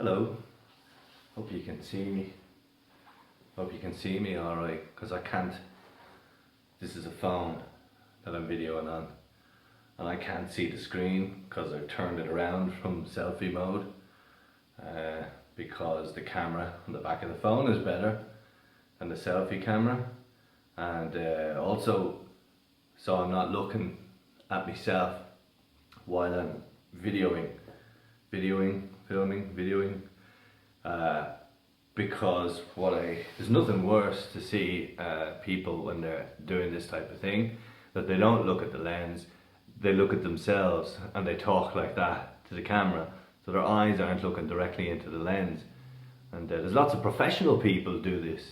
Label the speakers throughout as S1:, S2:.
S1: Hello, hope you can see me. Hope you can see me alright, because I can't. This is a phone that I'm videoing on, and I can't see the screen because I've turned it around from selfie mode, because the camera on the back of the phone is better than the selfie camera, and also so I'm not looking at myself while I'm videoing, because there's nothing worse to see people when they're doing this type of thing, that they don't look at the lens, they look at themselves and they talk like that to the camera, so their eyes aren't looking directly into the lens. And there's lots of professional people do this,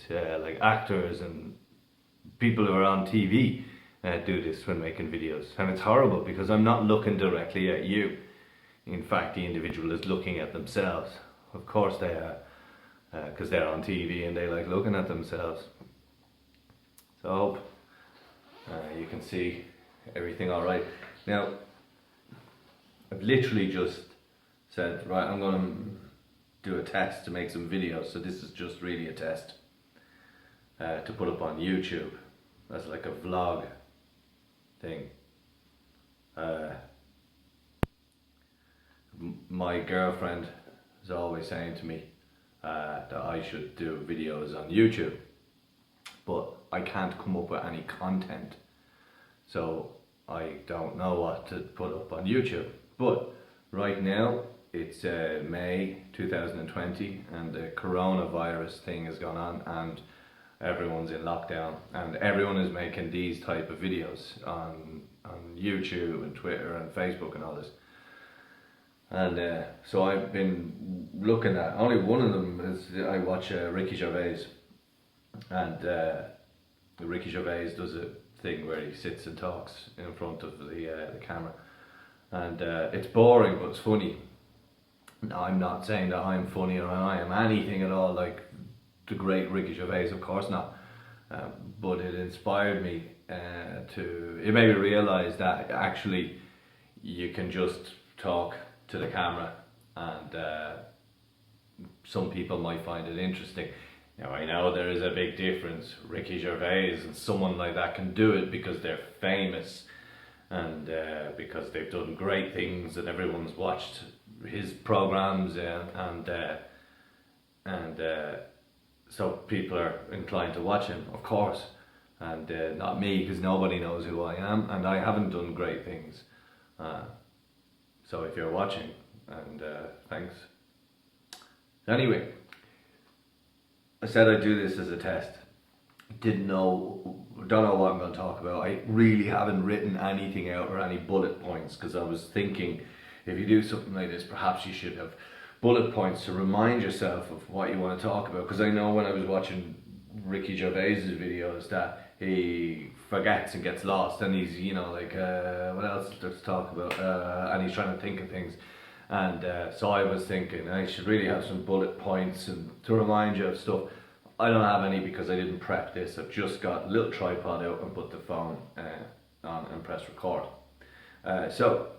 S1: like actors and people who are on TV do this when making videos, and it's horrible because I'm not looking directly at you. In fact, the individual is looking at themselves. Of course they are, because they're on TV and they like looking at themselves. So I hope you can see everything alright. Now, I've literally just said, right, I'm going to do a test to make some videos. So this is just really a test to put up on YouTube as like a vlog thing. My girlfriend is always saying to me that I should do videos on YouTube, but I can't come up with any content, so I don't know what to put up on YouTube. But right now it's May 2020 and the coronavirus thing has gone on and everyone's in lockdown and everyone is making these type of videos on YouTube and Twitter and Facebook and all this. And so I've been looking at, only one of them is, I watch Ricky Gervais, and Ricky Gervais does a thing where he sits and talks in front of the camera, and it's boring but it's funny. Now, I'm not saying that I'm funny or I am anything at all like the great Ricky Gervais, of course not, but it inspired me it made me realise that actually you can just talk to the camera, and some people might find it interesting. Now I know there is a big difference. Ricky Gervais and someone like that can do it because they're famous and because they've done great things and everyone's watched his programs, and so people are inclined to watch him, of course, and not me, because nobody knows who I am and I haven't done great things. So if you're watching, and thanks. Anyway, I said I'd do this as a test. Don't know what I'm going to talk about. I really haven't written anything out or any bullet points, because I was thinking if you do something like this, perhaps you should have bullet points to remind yourself of what you want to talk about. Because I know when I was watching Ricky Gervais's videos that he forgets and gets lost, and he's, you know, like what else to talk about, and he's trying to think of things, and so I was thinking I should really have some bullet points and to remind you of stuff. I don't have any because I didn't prep this. I've just got a little tripod out and put the phone on and press record. So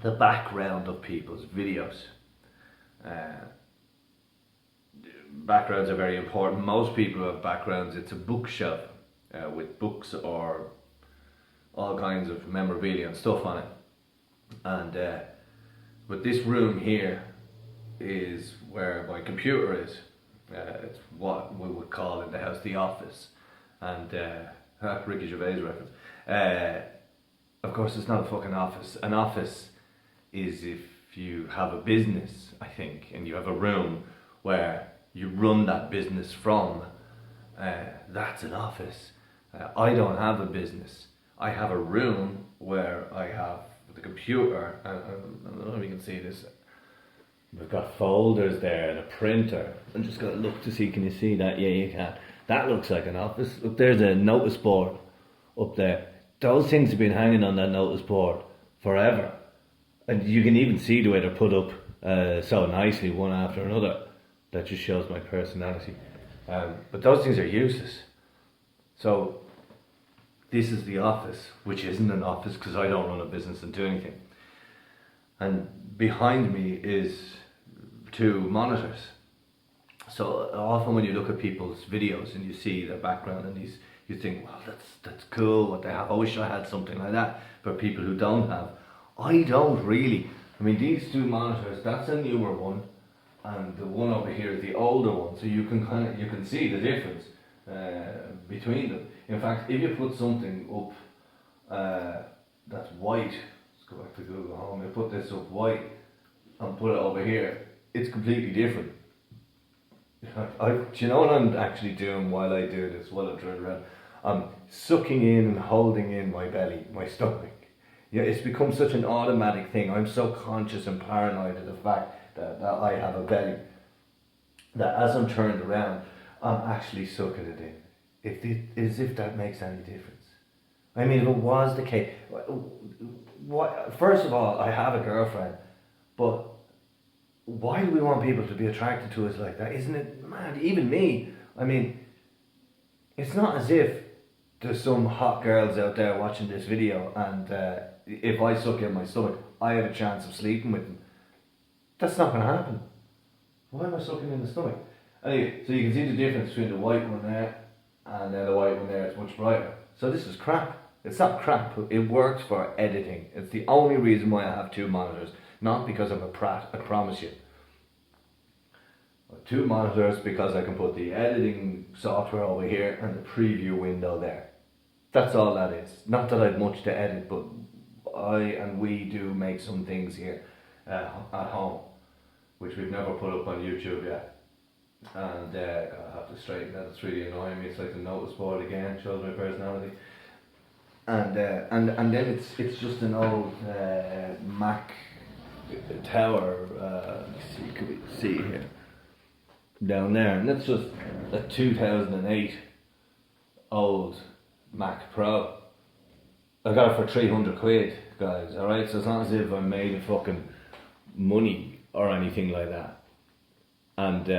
S1: the background of people's videos. Backgrounds are very important. Most people have backgrounds. It's a bookshelf with books or all kinds of memorabilia and stuff on it. And but this room here is where my computer is. It's what we would call in the house the office. And Ricky Gervais reference. Of course, it's not a fucking office. An office is if you have a business, I think, and you have a room where you run that business from. That's an office. I don't have a business. I have a room where I have the computer, and I don't know if you can see this. We've got folders there and a printer. I'm just going to look to see, can you see that? Yeah, you can. That looks like an office. Look, there's a notice board up there. Those things have been hanging on that notice board forever. And you can even see the way they're put up so nicely, one after another. That just shows my personality. But those things are useless. So this is the office, which isn't an office because I don't run a business and do anything. And behind me is two monitors. So often when you look at people's videos and you see their background and you think, well, that's cool what they have. I wish I had something like that. For people who don't have, I don't really. I mean, these two monitors, that's a newer one, and the one over here is the older one. So you can see the difference between them. In fact, if you put something up that's white, let's go back to Google Home. You put this up white and put it over here, it's completely different. Do you know what I'm actually doing while I do this, while I turn around? I'm sucking in and holding in my belly, my stomach. Yeah, it's become such an automatic thing. I'm so conscious and paranoid of the fact that I have a belly, that as I'm turned around, I'm actually sucking it in. As if that makes any difference. I mean, if it was the case, first of all, I have a girlfriend, but why do we want people to be attracted to us like that? Isn't it mad? Even me, I mean, it's not as if there's some hot girls out there watching this video and if I suck in my stomach, I have a chance of sleeping with them. That's not going to happen. Why am I sucking in the stomach? Anyway, so you can see the difference between the white one there and then the white one there. It's much brighter. So this is crap. It's not crap. It works for editing. It's the only reason why I have two monitors. Not because I'm a prat, I promise you. Two monitors because I can put the editing software over here and the preview window there. That's all that is. Not that I've much to edit, but we do make some things here at home, which we've never put up on YouTube yet. And I have to straighten that. It's really annoying me. It's like the notice board again, shows my personality. And then it's just an old Mac tower. Can we see here? Down there, and that's just a 2008 old Mac Pro. I got it for 300 quid, guys, alright? So it's not as if I made a fucking money or anything like that. And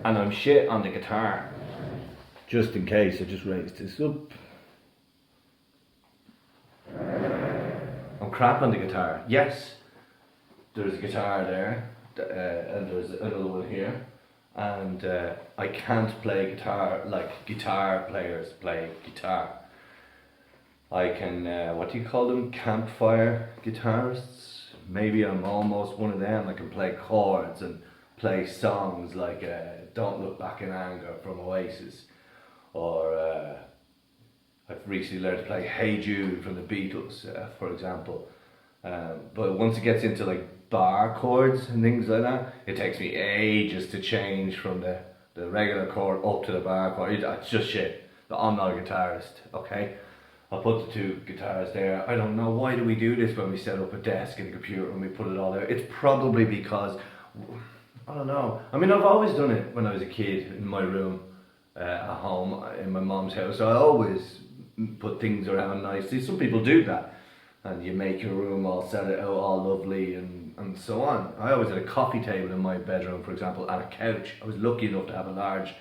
S1: I'm shit on the guitar. Just in case, I just raised this up. I'm crap on the guitar. Yes, there's a guitar there. And there's another one here, and I can't play guitar like guitar players play guitar. I can, what do you call them, campfire guitarists? Maybe I'm almost one of them. I can play chords and play songs like Don't Look Back in Anger from Oasis, or I've recently learned to play Hey Jude from the Beatles, for example. But once it gets into like bar chords and things like that, it takes me ages to change from the regular chord up to the bar chord. It's just shit. But I'm not a guitarist, okay? I'll put the two guitars there. I don't know, why do we do this when we set up a desk and a computer and we put it all there? It's probably because, I don't know. I mean, I've always done it when I was a kid in my room at home in my mom's house. I always put things around nicely. Some people do that. And you make your room all, set it out all lovely and so on. I always had a coffee table in my bedroom, for example, and a couch. I was lucky enough to have a large,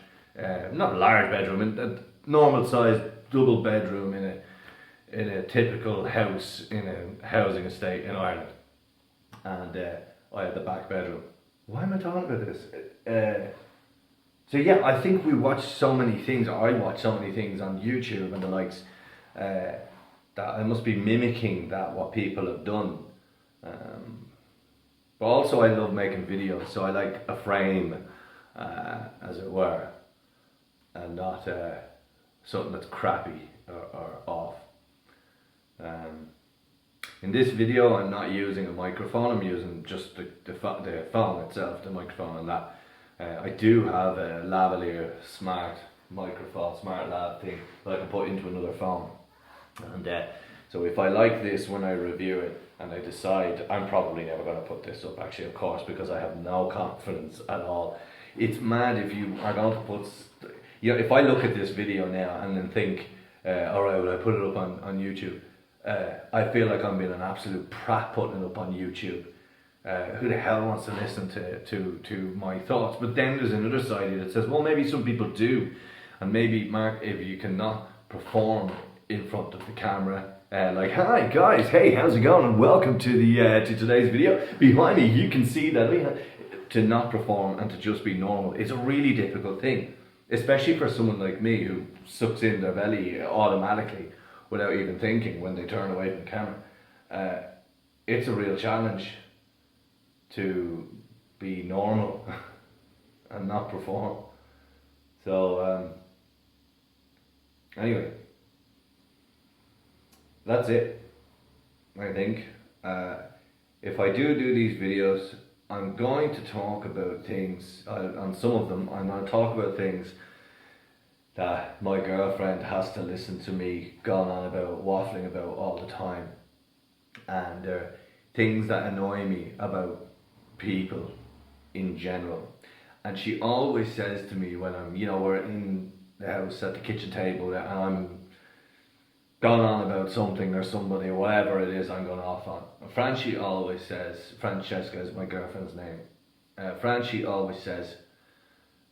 S1: not a large bedroom, a normal sized double bedroom in a typical house in a housing estate in Ireland. And I had the back bedroom. Why am I talking about this? So yeah, I think we watch so many things, or I watch so many things on YouTube and the likes, that I must be mimicking what people have done. But also I love making videos, so I like a frame, as it were, and not something that's crappy or off. In this video I'm not using a microphone, I'm using just the phone itself, the microphone and that. I do have a lavalier smart microphone, smart lav thing that I can put into another phone. And so if I like this when I review it and I decide, I'm probably never going to put this up actually, of course, because I have no confidence at all. It's mad if you are going to put, if I look at this video now and then think, alright, will I put it up on YouTube? I feel like I'm being an absolute prat putting it up on YouTube. Who the hell wants to listen to my thoughts? But then there's another side of it that says, well, maybe some people do. And maybe, Mark, if you cannot perform in front of the camera. Like, hi guys, hey, how's it going? And welcome to the to today's video. Behind me, you can see that to not perform and to just be normal is a really difficult thing, especially for someone like me who sucks in their belly automatically without even thinking when they turn away from the camera. It's a real challenge to be normal and not perform. So anyway, that's it. I think if I do these videos, I'm going to talk about things, on some of them I'm going to talk about things that my girlfriend has to listen to me going on about, waffling about all the time, and things that annoy me about people in general. And she always says to me when I'm, we're in the house at the kitchen table and I'm going on about something or somebody or whatever it is I'm going off on. Francie always says, Francesca is my girlfriend's name. Francie always says,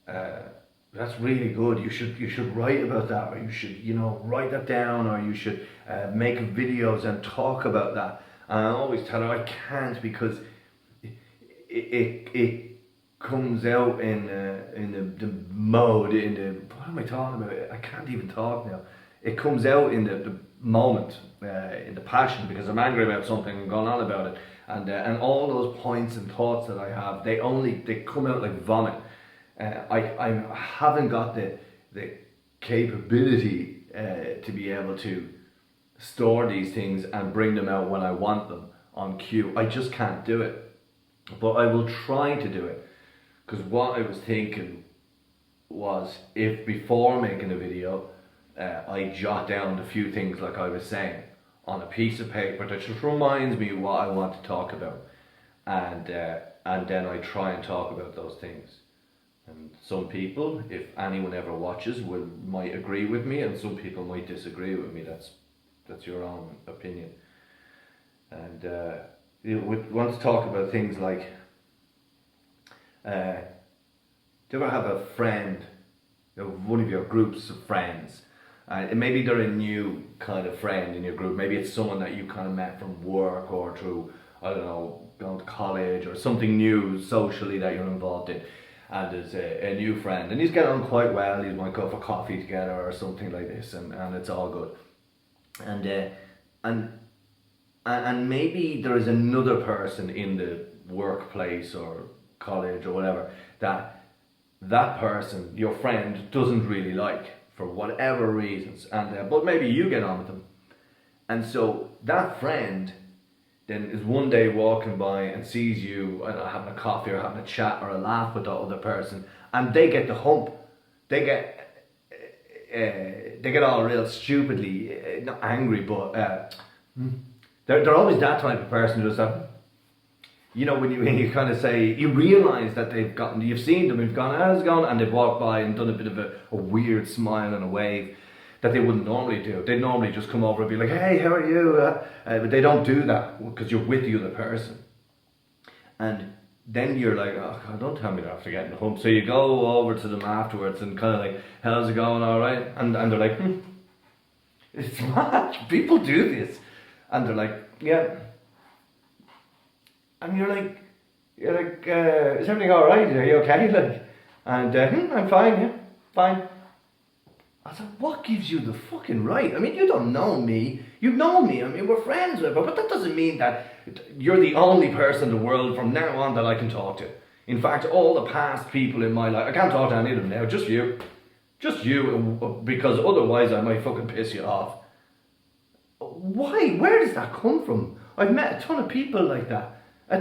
S1: that's really good. You should write about that, or you should write that down, or you should make videos and talk about that. And I always tell her I can't, because it comes out in the mode, what am I talking about? I can't even talk now. It comes out in the moment, in the passion, because I'm angry about something and going on about it, and all those points and thoughts that I have, they come out like vomit. I haven't got the capability to be able to store these things and bring them out when I want them on cue. I just can't do it, but I will try to do it, because what I was thinking was, if before making a video I jot down a few things like I was saying on a piece of paper that just reminds me what I want to talk about, and then I try and talk about those things. And some people, if anyone ever watches, might agree with me, and some people might disagree with me. That's your own opinion. And we want to talk about things like, do you ever have a friend, one of your groups of friends, and maybe they're a new kind of friend in your group, maybe it's someone that you kind of met from work or through, I don't know, going to college or something new socially that you're involved in, and there's a new friend and he's getting on quite well, you might go for coffee together or something like this, and it's all good, and maybe there is another person in the workplace or college or whatever that person, your friend, doesn't really like for whatever reasons, and but maybe you get on with them, and so that friend then is one day walking by and sees you having a coffee or having a chat or a laugh with that other person, and they get the hump. They get all real stupidly, not angry, but they're always that type of person who does that. When you kind of say, you realise that you've seen them, you've gone, how's it going? And they've walked by and done a bit of a weird smile and a wave that they wouldn't normally do. They'd normally just come over and be like, hey, how are you? But they don't do that because you're with the other person. And then you're like, oh God, don't tell me they're after getting the hump. So you go over to them afterwards and kind of like, how's it going, all right? And they're like, it's mad, people do this. And they're like, yeah. And you're like, is everything all right? Are you okay? Like, and I'm fine, yeah, fine. I said, what gives you the fucking right? I mean, you don't know me. You know me. I mean, we're friends with, but that doesn't mean that you're the only person in the world from now on that I can talk to. In fact, all the past people in my life, I can't talk to any of them now. Just you, because otherwise I might fucking piss you off. Why? Where does that come from? I've met a ton of people like that. And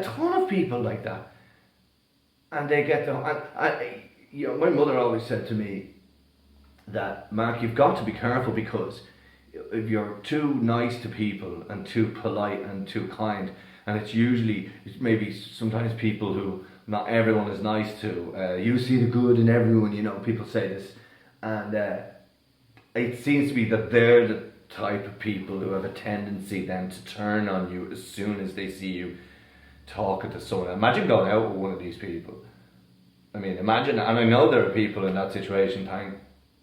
S1: they get them. And my mother always said to me that, Mark, you've got to be careful, because if you're too nice to people and too polite and too kind, and it's maybe sometimes people who not everyone is nice to, you see the good in everyone, people say this, and it seems to be that they're the type of people who have a tendency then to turn on you as soon as they see you talking to someone. Imagine going out with one of these people. I mean, imagine, and I know there are people in that situation, thank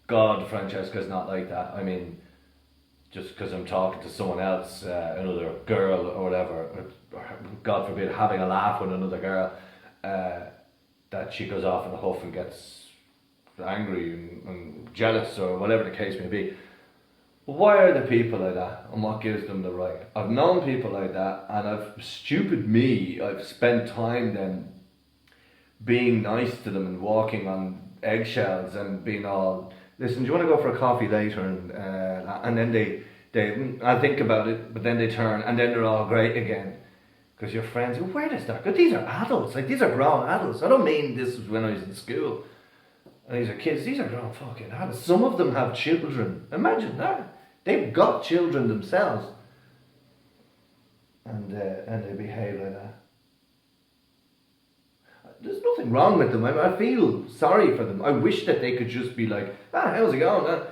S1: God Francesca's not like that. I mean, just because I'm talking to someone else, another girl or whatever, or God forbid, having a laugh with another girl, that she goes off in a huff and gets angry and jealous or whatever the case may be. Why are there people like that, and what gives them the right? I've known people like that, and I've spent time then being nice to them and walking on eggshells and being all, listen, do you want to go for a coffee later? And then I think about it, but then they turn and then they're all great again. Because your friends go, where does that go? These are adults, like these are grown adults. I don't mean this was when I was in school. And these are kids, these are grown fucking adults. Some of them have children. Imagine that. They've got children themselves. And they behave like that. There's nothing wrong with them. I feel sorry for them. I wish that they could just be like, how's it going?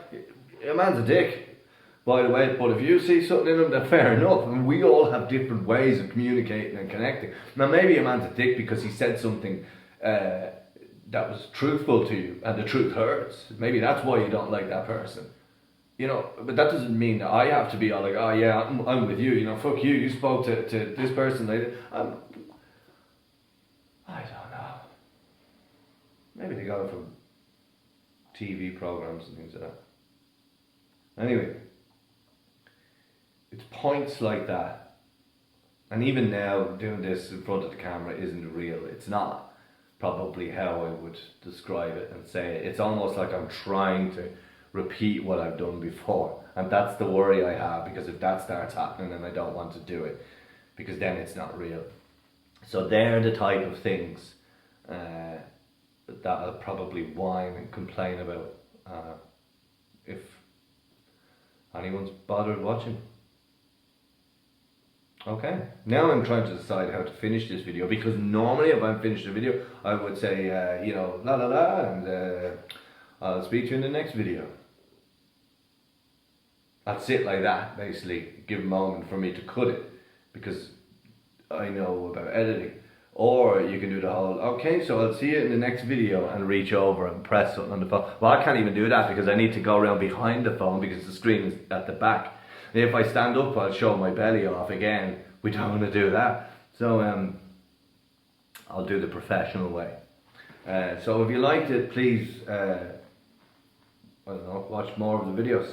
S1: A man's a dick, by the way. But if you see something in him, then fair enough. And we all have different ways of communicating and connecting. Now, maybe a man's a dick because he said something that was truthful to you, and the truth hurts. Maybe that's why you don't like that person. You know, but that doesn't mean that I have to be all like, oh yeah, I'm with you. You know, fuck you. You spoke to this person later. I don't know. Maybe they got it from TV programs and things like that. Anyway, it's points like that. And even now, doing this in front of the camera isn't real. It's not probably how I would describe it and say it. It's almost like I'm trying to repeat what I've done before. And that's the worry I have, because if that starts happening, then I don't want to do it, because then it's not real. So they're the type of things that I'll probably whine and complain about if anyone's bothered watching. Okay, now I'm trying to decide how to finish this video, because normally if I'm finished a video, I would say, you know, la la la, and I'll speak to you in the next video. I'd sit like that, basically, give a moment for me to cut it, because I know about editing. Or you can do the whole, okay, so I'll see you in the next video, and reach over and press something on the phone. Well, I can't even do that because I need to go around behind the phone because the screen is at the back. And if I stand up, I'll show my belly off again. We don't want to do that. So I'll do the professional way. So if you liked it, please, I don't know, watch more of the videos.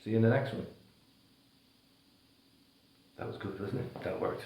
S1: See you in the next one. That was good, wasn't it? That worked.